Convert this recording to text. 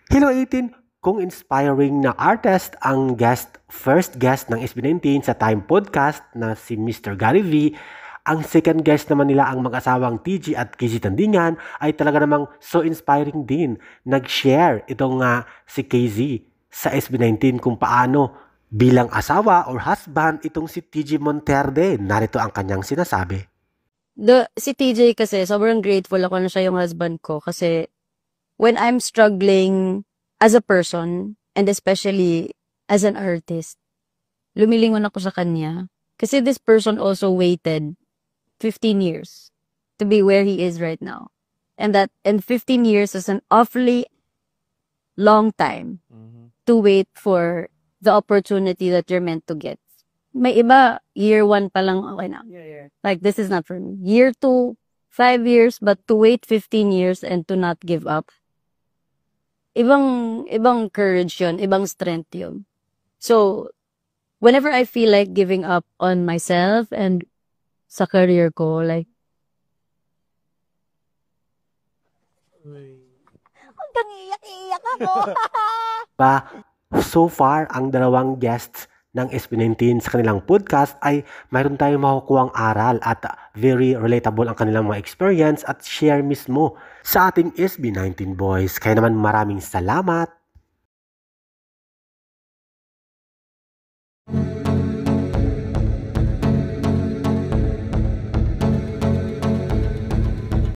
Hello 18! Kung inspiring na artist ang first guest ng SB19 sa Time Podcast na si Mr. Gary V, ang second guest naman nila ang mag-asawang TG at KZ Tandingan ay talaga namang so inspiring din. Nag-share itong si KZ sa SB19 kung paano bilang asawa or husband itong si TG Monterde. Narito ang kanyang sinasabi. Si TJ kasi, sobrang grateful ako na siya yung husband ko kasi when I'm struggling as a person and especially as an artist, lumilingon ako sa kanya. Kasi this person also waited 15 years to be where he is right now. And 15 years is an awfully long time to wait for the opportunity that you're meant to get. May iba, year 1 pa lang, okay na. Yeah. Like, this is not for me. Year 2, 5 years, but to wait 15 years and to not give up. Ibang courage yun, ibang strength yun. So, whenever I feel like giving up on myself and sa career ko, like, hanggang iyak-iyak ako. So far, ang dalawang guests ng SB19 sa kanilang podcast ay mayroon tayong makukuhang aral at very relatable ang kanilang mga experience at share mismo sa ating SB19 boys. Kaya naman maraming salamat!